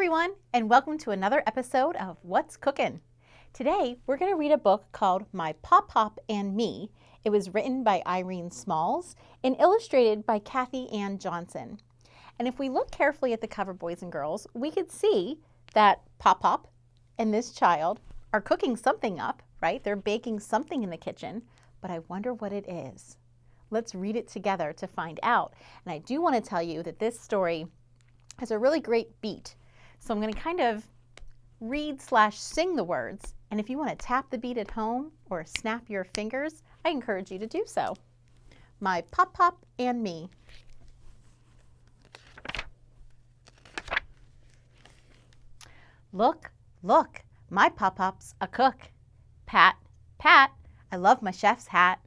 everyone, and welcome to another episode of What's Cookin'. Today, we're going to read a book called My Pop Pop and Me. It was written by Irene Smalls and illustrated by Kathy Ann Johnson. And if we look carefully at the cover, boys and girls, we could see that Pop Pop and this child are cooking something up, right? They're baking something in the kitchen, but I wonder what it is. Let's read it together to find out. And I do want to tell you that this story has a really great beat. So I'm going to kind of read/sing the words. And if you want to tap the beat at home or snap your fingers, I encourage you to do so. My Pop Pop and Me. Look, look, my Pop Pop's a cook. Pat, pat, I love my chef's hat.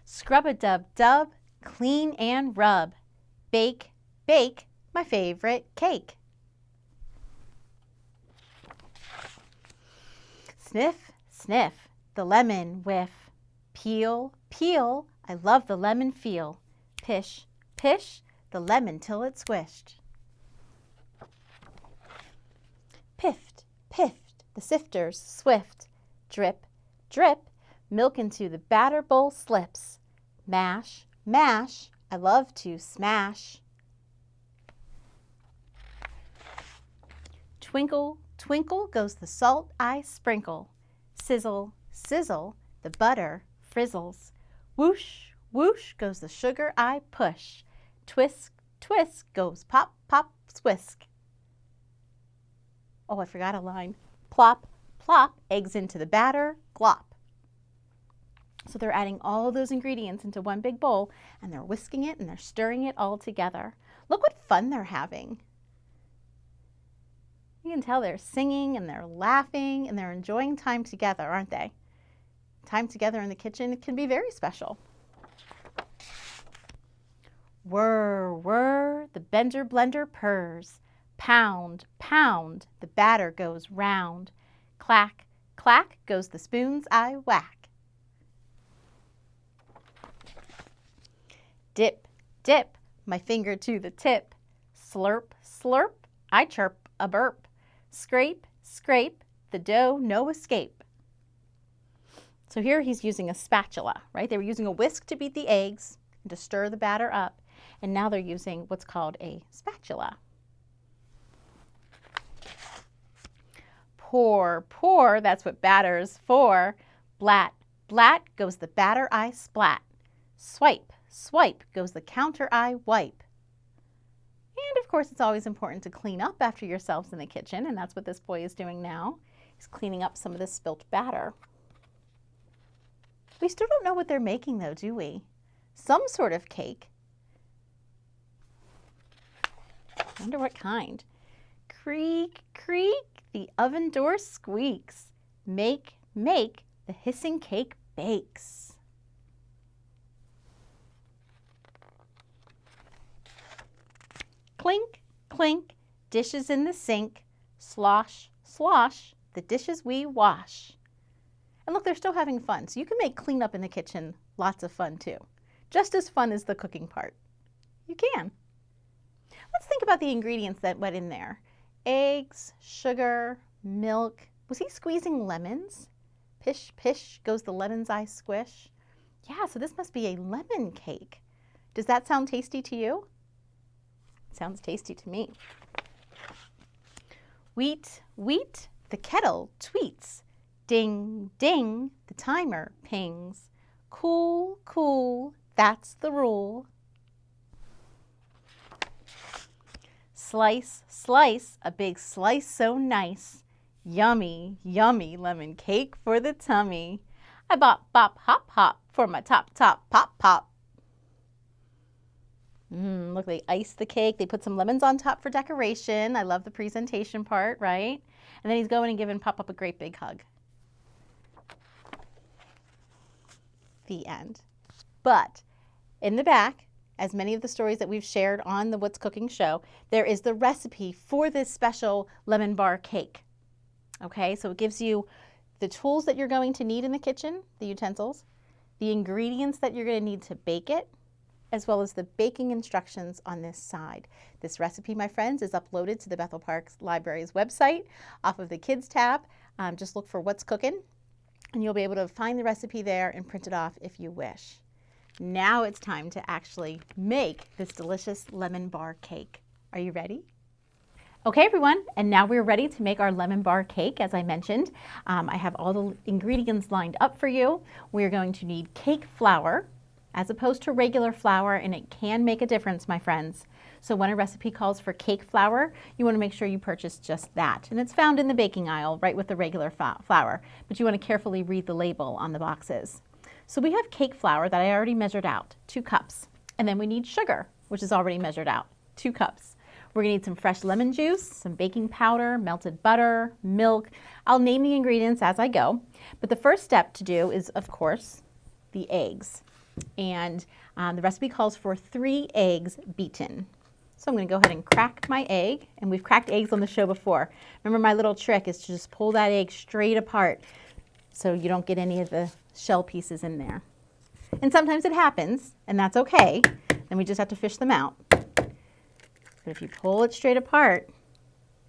Scrub-a-dub-dub, clean and rub. Bake, bake, my favorite cake. Sniff, sniff, the lemon whiff. Peel, peel, I love the lemon feel. Pish, pish, the lemon till it's squished. Piffed, piffed, the sifter's swift. Drip, drip, milk into the batter bowl slips. Mash, mash, I love to smash. Twinkle, twinkle goes the salt I sprinkle. Sizzle, sizzle, the butter frizzles. Whoosh, whoosh goes the sugar I push. Twisk, twisk goes pop, pop, swisk. Oh, I forgot a line. Plop, plop, eggs into the batter, glop. So they're adding all those ingredients into one big bowl, and they're whisking it and they're stirring it all together. Look what fun they're having. You can tell they're singing and they're laughing and they're enjoying time together, aren't they? Time together in the kitchen can be very special. Whir, whir, the bender blender purrs. Pound, pound, the batter goes round. Clack, clack goes the spoons I whack. Dip, dip, my finger to the tip. Slurp, slurp, I chirp a burp. Scrape, scrape, the dough no escape. So here he's using a spatula, right? They were using a whisk to beat the eggs and to stir the batter up. And now they're using what's called a spatula. Pour, pour, that's what batter's for. Blat, blat goes the batter I splat. Swipe, swipe goes the counter I wipe. And of course, it's always important to clean up after yourselves in the kitchen, and that's what this boy is doing now. He's cleaning up some of this spilt batter. We still don't know what they're making though, do we? Some sort of cake. I wonder what kind. Creak, creak, the oven door squeaks. Make, make, the hissing cake bakes. Clink, clink, dishes in the sink. Slosh, slosh, the dishes we wash. And look, they're still having fun. So you can make cleanup in the kitchen lots of fun too. Just as fun as the cooking part. You can. Let's think about the ingredients that went in there. Eggs, sugar, milk. Was he squeezing lemons? Pish, pish goes the lemons I squish. Yeah, so this must be a lemon cake. Does that sound tasty to you? Sounds tasty to me. Wheat, wheat, the kettle tweets. Ding, ding, the timer pings. Cool, cool, that's the rule. Slice, slice, a big slice so nice. Yummy, yummy lemon cake for the tummy. I bop, bop, hop, hop for my top, top, pop, pop. Look, they iced the cake. They put some lemons on top for decoration. I love the presentation part, right? And then he's going and giving Pop Pop a great big hug. The end. But in the back, as many of the stories that we've shared on the What's Cooking show, there is the recipe for this special lemon bar cake. Okay, so it gives you the tools that you're going to need in the kitchen, the utensils, the ingredients that you're going to need to bake it, as well as the baking instructions on this side. This recipe, my friends, is uploaded to the Bethel Park Library's website off of the Kids tab. Just look for What's Cooking, and you'll be able to find the recipe there and print it off if you wish. Now it's time to actually make this delicious lemon bar cake. Are you ready? Okay, everyone, and now we're ready to make our lemon bar cake. As I mentioned, I have all the ingredients lined up for you. We're going to need cake flour as opposed to regular flour, and it can make a difference, my friends. So when a recipe calls for cake flour, you want to make sure you purchase just that. And it's found in the baking aisle, right with the regular flour, but you want to carefully read the label on the boxes. So we have cake flour that I already measured out, 2 cups. And then we need sugar, which is already measured out, 2 cups. We're going to need some fresh lemon juice, some baking powder, melted butter, milk. I'll name the ingredients as I go. But the first step to do is, of course, the eggs. And the recipe calls for 3 eggs beaten. So I'm going to go ahead and crack my egg. And we've cracked eggs on the show before. Remember, my little trick is to just pull that egg straight apart so you don't get any of the shell pieces in there. And sometimes it happens, and that's okay. Then we just have to fish them out. But if you pull it straight apart,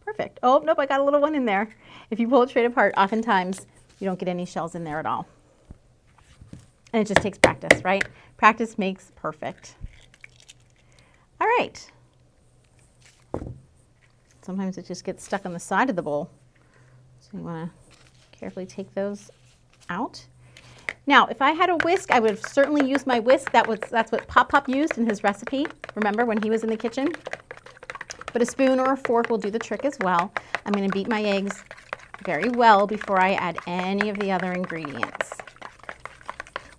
perfect. Oh, nope, I got a little one in there. If you pull it straight apart, oftentimes you don't get any shells in there at all. And it just takes practice, right? Practice makes perfect. All right. Sometimes it just gets stuck on the side of the bowl. So you want to carefully take those out. Now, if I had a whisk, I would have certainly used my whisk. That's what Pop Pop used in his recipe, remember, when he was in the kitchen? But a spoon or a fork will do the trick as well. I'm going to beat my eggs very well before I add any of the other ingredients.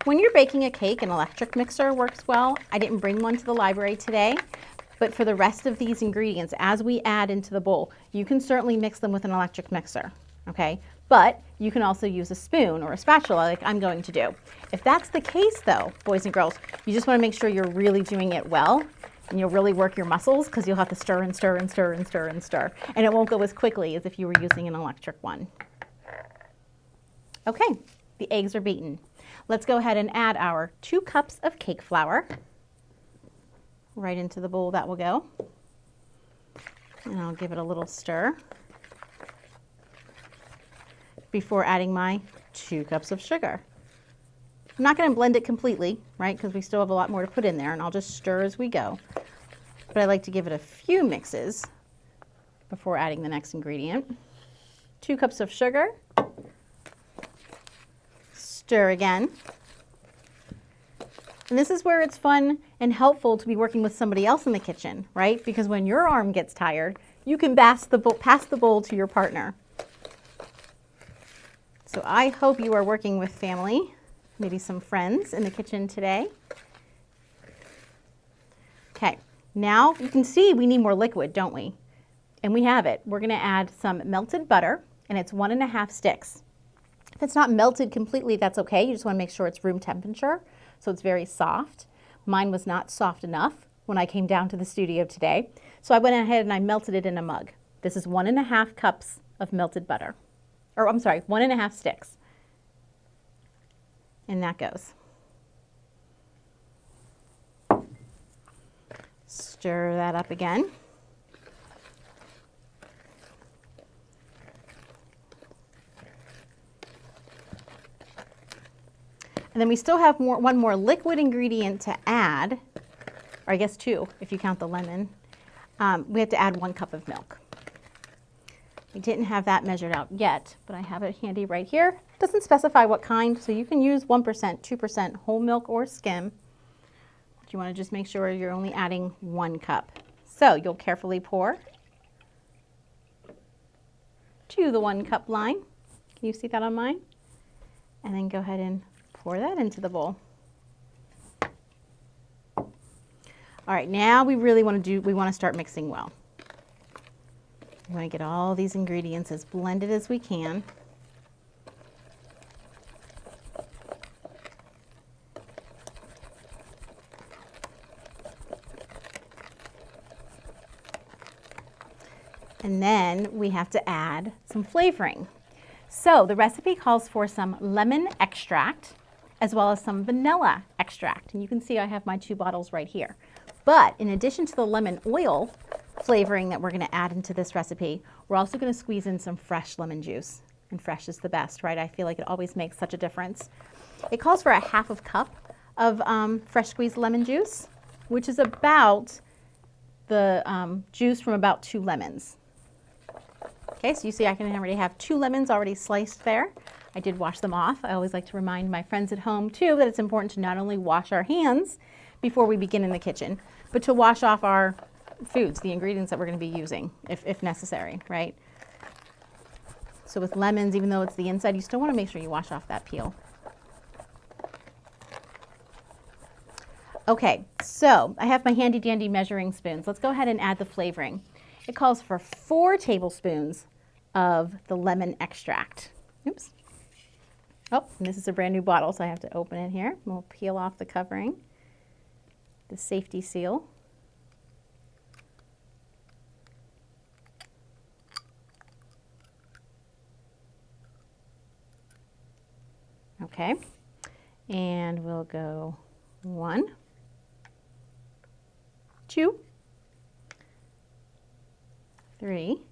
When you're baking a cake, an electric mixer works well. I didn't bring one to the library today, but for the rest of these ingredients, as we add into the bowl, you can certainly mix them with an electric mixer, okay? But you can also use a spoon or a spatula like I'm going to do. If that's the case though, boys and girls, you just want to make sure you're really doing it well, and you'll really work your muscles because you'll have to stir and stir and stir and stir and stir. And it won't go as quickly as if you were using an electric one. Okay, the eggs are beaten. Let's go ahead and add our 2 cups of cake flour. Right into the bowl that will go. And I'll give it a little stir before adding my 2 cups of sugar. I'm not going to blend it completely, right, because we still have a lot more to put in there, and I'll just stir as we go. But I like to give it a few mixes before adding the next ingredient. 2 cups of sugar. Stir again. And this is where it's fun and helpful to be working with somebody else in the kitchen, right? Because when your arm gets tired, you can pass the bowl to your partner. So I hope you are working with family, maybe some friends in the kitchen today. Okay, now you can see we need more liquid, don't we? And we have it. We're going to add some melted butter, and it's 1½ sticks. If it's not melted completely, that's okay. You just want to make sure it's room temperature, so it's very soft. Mine was not soft enough when I came down to the studio today, so I went ahead and I melted it in a mug. This is 1½ cups of melted butter. Or I'm sorry, 1½ sticks. And that goes. Stir that up again. And then we still have one more liquid ingredient to add, or I guess 2 if you count the lemon. We have to add 1 cup of milk. We didn't have that measured out yet, but I have it handy right here. It doesn't specify what kind, so you can use 1%, 2% whole milk or skim. But you want to just make sure you're only adding 1 cup. So you'll carefully pour to the 1 cup line. Can you see that on mine? And then go ahead and pour that into the bowl. All right, now we really want to start mixing well. We want to get all these ingredients as blended as we can. And then we have to add some flavoring. So the recipe calls for some lemon extract. as well as some vanilla extract. And you can see I have my 2 bottles right here. But in addition to the lemon oil flavoring that we're going to add into this recipe, we're also going to squeeze in some fresh lemon juice. And fresh is the best, right? I feel like it always makes such a difference. It calls for a 1/2 cup of fresh squeezed lemon juice, which is about the juice from about 2 lemons. Okay, so you see I can already have 2 lemons already sliced there. I did wash them off. I always like to remind my friends at home too that it's important to not only wash our hands before we begin in the kitchen, but to wash off our foods, the ingredients that we're going to be using if necessary, right? So with lemons, even though it's the inside, you still want to make sure you wash off that peel. Okay, so I have my handy dandy measuring spoons. Let's go ahead and add the flavoring. It calls for 4 tablespoons of the lemon extract. Oops. Oh, and this is a brand new bottle, so I have to open it here. We'll peel off the covering, the safety seal. Okay, and we'll go 1, 2, 3,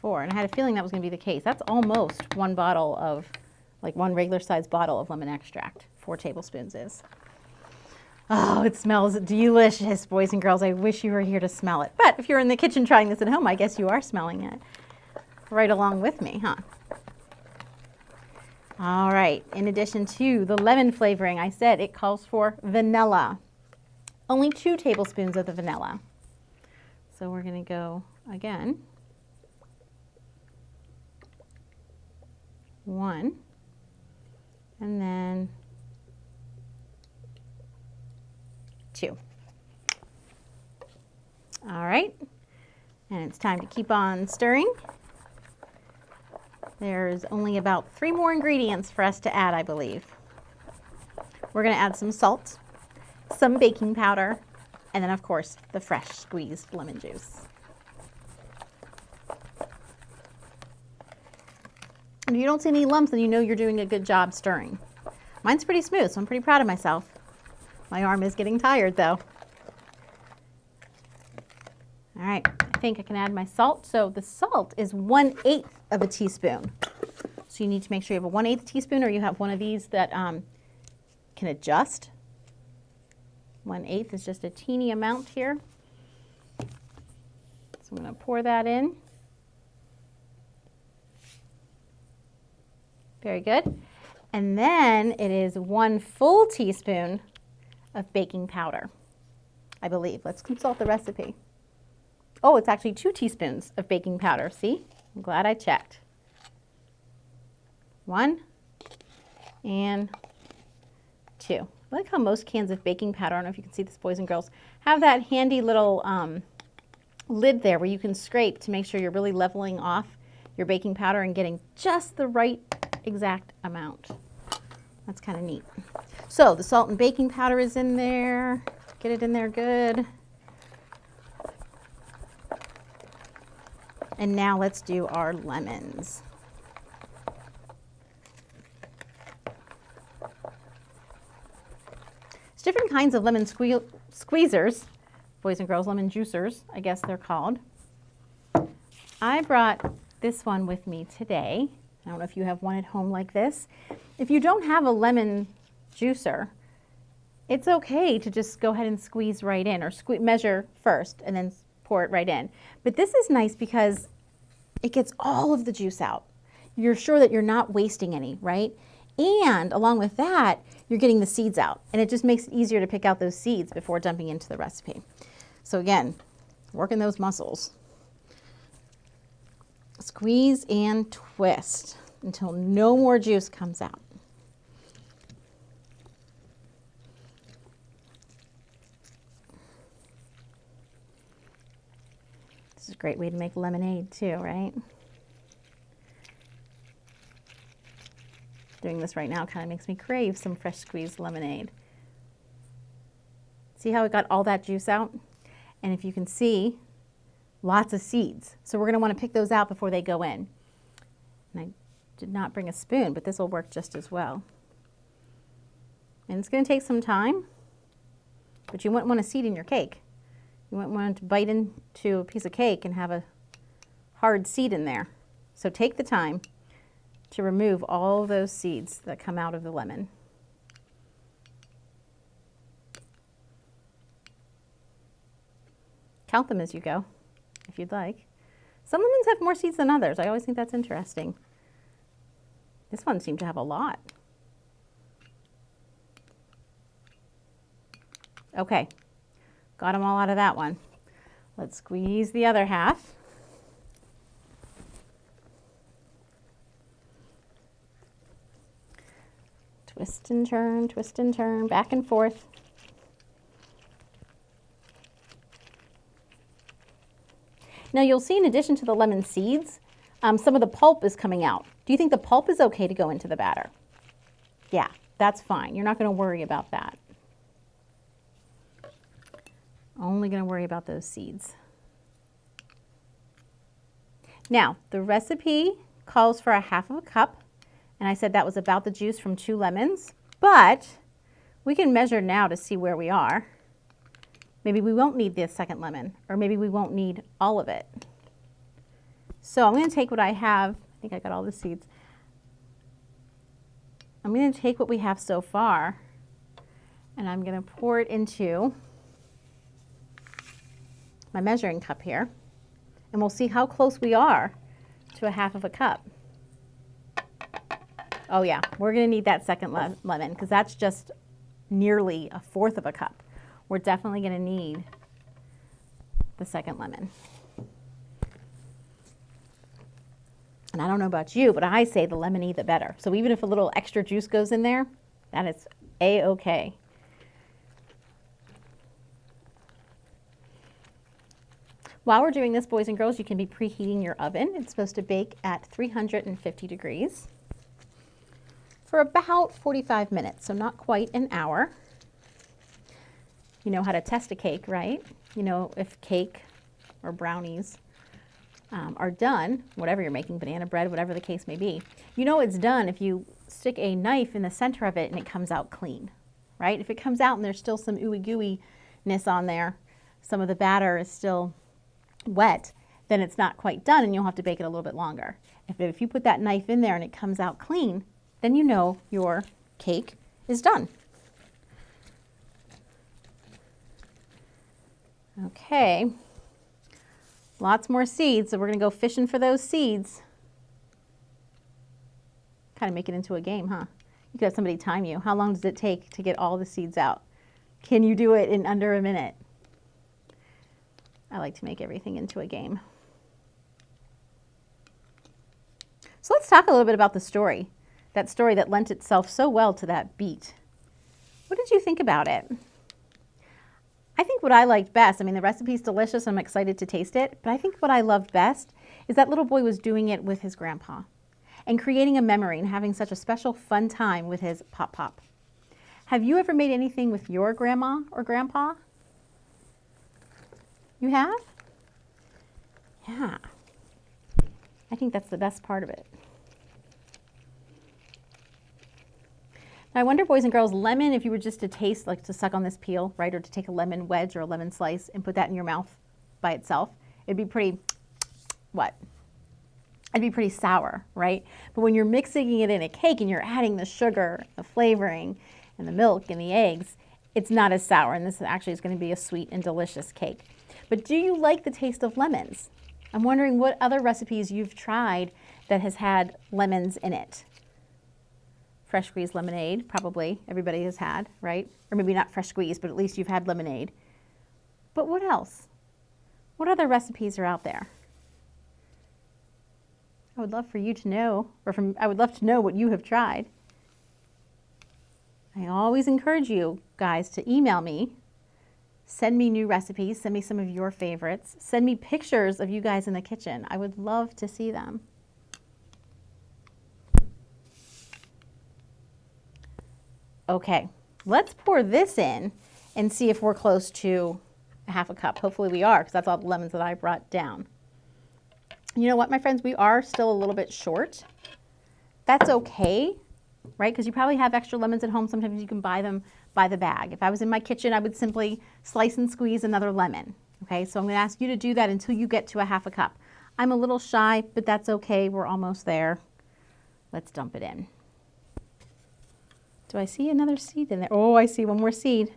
4. And I had a feeling that was going to be the case. That's almost 1 bottle of, like 1 regular size bottle of lemon extract. 4 tablespoons is. Oh, it smells delicious, boys and girls. I wish you were here to smell it. But if you're in the kitchen trying this at home, I guess you are smelling it right along with me, huh? All right, in addition to the lemon flavoring, I said it calls for vanilla. Only 2 tablespoons of the vanilla. So we're going to go again. 1, and then 2. All right, and it's time to keep on stirring. There's only about 3 more ingredients for us to add, I believe. We're going to add some salt, some baking powder, and then of course the fresh squeezed lemon juice. If you don't see any lumps, then you know you're doing a good job stirring. Mine's pretty smooth, so I'm pretty proud of myself. My arm is getting tired though. All right, I think I can add my salt. So the salt is 1/8 of a teaspoon. So you need to make sure you have a 1/8 teaspoon, or you have one of these that can adjust. 1/8 is just a teeny amount here. So I'm going to pour that in. Very good. And then it is 1 full teaspoon of baking powder, I believe. Let's consult the recipe. Oh, it's actually 2 teaspoons of baking powder. See? I'm glad I checked. 1 and 2. I like how most cans of baking powder, I don't know if you can see this, boys and girls, have that handy little lid there where you can scrape to make sure you're really leveling off your baking powder and getting just the right exact amount. That's kind of neat. So the salt and baking powder is in there. Get it in there good. And now let's do our lemons. There's different kinds of lemon squeezers, boys and girls, lemon juicers, I guess they're called. I brought this one with me today. I don't know if you have one at home like this. If you don't have a lemon juicer, it's okay to just go ahead and squeeze right in, or measure first and then pour it right in. But this is nice because it gets all of the juice out. You're sure that you're not wasting any, right? And along with that, you're getting the seeds out. And it just makes it easier to pick out those seeds before dumping into the recipe. So again, working those muscles. Squeeze and twist until no more juice comes out. This is a great way to make lemonade too, right? Doing this right now kind of makes me crave some fresh squeezed lemonade. See how it got all that juice out? And if you can see, lots of seeds. So we're going to want to pick those out before they go in. And I Did not bring a spoon, but this will work just as well. And it's going to take some time, but you wouldn't want a seed in your cake. You wouldn't want to bite into a piece of cake and have a hard seed in there. So take the time to remove all those seeds that come out of the lemon. Count them as you go, if you'd like. Some lemons have more seeds than others. I always think that's interesting. This one seemed to have a lot. Okay, got them all out of that one. Let's squeeze the other half. Twist and turn, back and forth. Now you'll see in addition to the lemon seeds, some of the pulp is coming out. Do you think the pulp is okay to go into the batter? Yeah, that's fine. You're not going to worry about that. Only going to worry about those seeds. Now, the recipe calls for a half of a cup, and I said that was about the juice from 2 lemons, but we can measure now to see where we are. Maybe we won't need the second lemon, or maybe we won't need all of it. So I'm going to take what I have. I think I got all the seeds. I'm going to take what we have so far, and I'm going to pour it into my measuring cup here, and we'll see how close we are to a half of a cup. Oh yeah, we're going to need that second lemon because that's just nearly a fourth of a cup. We're definitely going to need the second lemon. And I don't know about you, but I say the lemony the better. So even if a little extra juice goes in there, that is a-okay. While we're doing this, boys and girls, you can be preheating your oven. It's supposed to bake at 350 degrees for about 45 minutes, so not quite an hour. You know how to test a cake, right? You know if cake or brownies are done, whatever you're making, banana bread, whatever the case may be. You know it's done if you stick a knife in the center of it and it comes out clean, right? If it comes out and there's still some ooey gooey-ness on there, some of the batter is still wet, then it's not quite done and you'll have to bake it a little bit longer. If you put that knife in there and it comes out clean, then you know your cake is done. Okay, lots more seeds, so we're going to go fishing for those seeds. Kind of make it into a game, huh? You could have somebody time you. How long does it take to get all the seeds out? Can you do it in under a minute? I like to make everything into a game. So let's talk a little bit about the story. That story that lent itself so well to that beet. What did you think about it? I think what I liked best, I mean the recipe's delicious, I'm excited to taste it, but I think what I loved best is that little boy was doing it with his grandpa and creating a memory and having such a special fun time with his pop-pop. Have you ever made anything with your grandma or grandpa? You have? Yeah. I think that's the best part of it. Now I wonder, boys and girls, lemon, if you were just to taste, like to suck on this peel, right, or to take a lemon wedge or a lemon slice and put that in your mouth by itself, it'd be pretty, what? It'd be pretty sour, right? But when you're mixing it in a cake and you're adding the sugar, the flavoring, and the milk and the eggs, it's not as sour, and this actually is going to be a sweet and delicious cake. But do you like the taste of lemons? I'm wondering what other recipes you've tried that has had lemons in it. Fresh squeezed lemonade, probably everybody has had, right? Or maybe not fresh squeezed, but at least you've had lemonade. But what else? What other recipes are out there? I would love for you to know, I would love to know what you have tried. I always encourage you guys to email me. Send me new recipes, send me some of your favorites, send me pictures of you guys in the kitchen. I would love to see them. Okay, let's pour this in and see if we're close to a half a cup. Hopefully we are, because that's all the lemons that I brought down. You know what, my friends, we are still a little bit short. that's okay, right? Because you probably have extra lemons at home. Sometimes you can buy them by the bag. If I was in my kitchen, I would simply slice and squeeze another lemon. Okay, so I'm going to ask you to do that until you get to a half a cup. I'm a little shy, but that's okay. We're almost there. Let's dump it in. Do I see another seed in there? Oh, I see one more seed.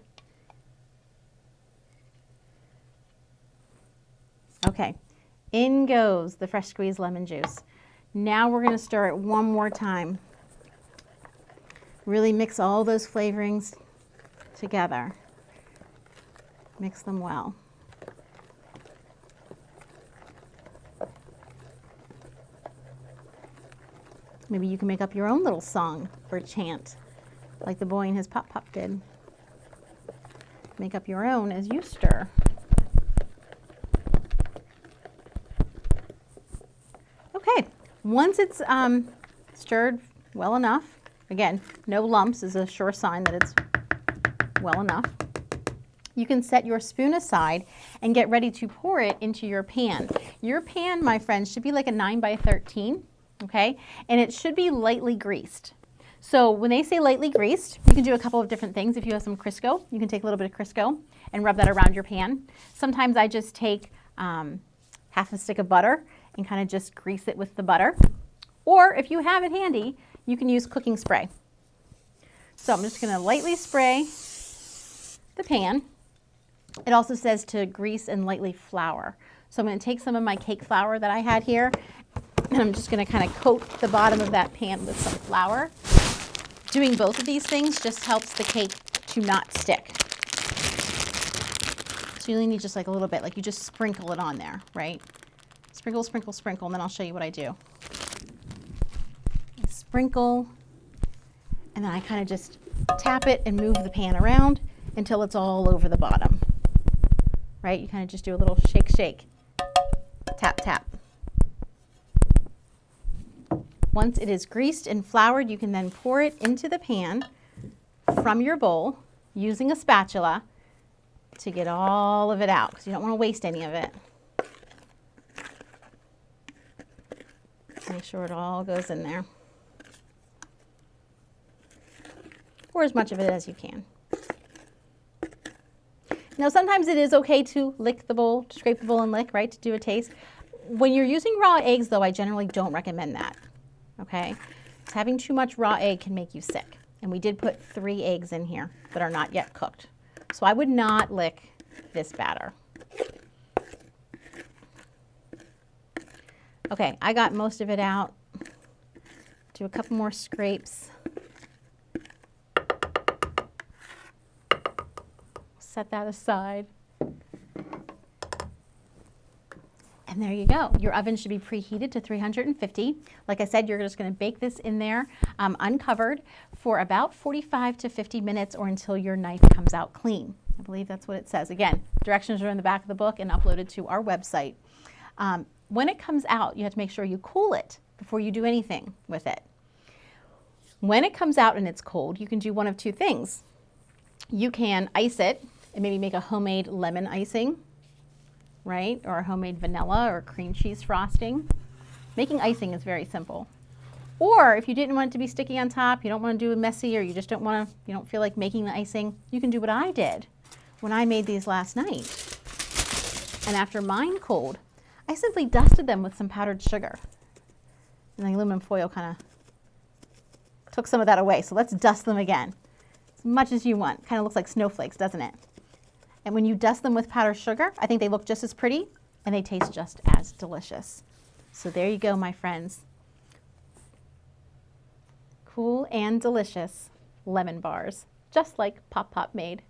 Okay, in goes the fresh squeezed lemon juice. Now we're going to stir it one more time. Really mix all those flavorings together. Mix them well. Maybe you can make up your own little song or chant, like the boy and his Pop Pop did. Make up your own as you stir. Okay, once it's stirred well enough, again, no lumps is a sure sign that it's well enough. You can set your spoon aside and get ready to pour it into your pan. Your pan, my friends, should be like a 9 by 13, okay? And it should be lightly greased. So when they say lightly greased, you can do a couple of different things. If you have some Crisco, you can take a little bit of Crisco and rub that around your pan. Sometimes I just take half a stick of butter and kind of just grease it with the butter. Or if you have it handy, you can use cooking spray. So I'm just going to lightly spray the pan. It also says to grease and lightly flour. So I'm going to take some of my cake flour that I had here, and I'm just going to kind of coat the bottom of that pan with some flour. Doing both of these things just helps the cake to not stick. So you only need just like a little bit, like you just sprinkle it on there, right? Sprinkle, sprinkle, sprinkle, and then I'll show you what I do. I sprinkle, and then I kind of just tap it and move the pan around until it's all over the bottom. Right? You kind of just do a little shake, shake, tap, tap. Once it is greased and floured, you can then pour it into the pan from your bowl using a spatula to get all of it out, because you don't want to waste any of it. Make sure it all goes in there, or as much of it as you can. Now, sometimes it is okay to lick the bowl, to scrape the bowl and lick, right, to do a taste. When you're using raw eggs, though, I generally don't recommend that, okay? Having too much raw egg can make you sick. And we did put 3 eggs in here that are not yet cooked. So I would not lick this batter. Okay, I got most of it out. Do a couple more scrapes. Set that aside. And there you go. Your oven should be preheated to 350. Like I said, you're just going to bake this in there uncovered for about 45 to 50 minutes or until your knife comes out clean. I believe that's what it says. Again, directions are in the back of the book and uploaded to our website. When it comes out, you have to make sure you cool it before you do anything with it. When it comes out and it's cold, you can do one of 2 things. You can ice it and maybe make a homemade lemon icing, right? Or a homemade vanilla or cream cheese frosting. Making icing is very simple. Or if you didn't want it to be sticky on top, you don't want to do it messy, or you just don't feel like making the icing, you can do what I did when I made these last night. And after mine cooled, I simply dusted them with some powdered sugar. And the aluminum foil kind of took some of that away. So let's dust them again. As much as you want. Kind of looks like snowflakes, doesn't it? And when you dust them with powdered sugar, I think they look just as pretty and they taste just as delicious. So there you go, my friends. Cool and delicious lemon bars, just like Pop Pop made.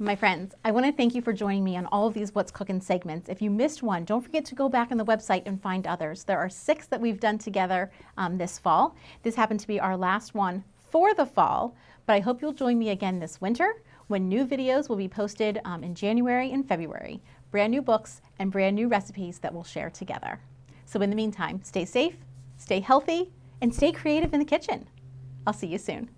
My friends, I want to thank you for joining me on all of these What's Cookin' segments. If you missed one, don't forget to go back on the website and find others. There are 6 that we've done together this fall. This happened to be our last one for the fall, but I hope you'll join me again this winter when new videos will be posted in January and February. Brand new books and brand new recipes that we'll share together. So in the meantime, stay safe, stay healthy, and stay creative in the kitchen. I'll see you soon.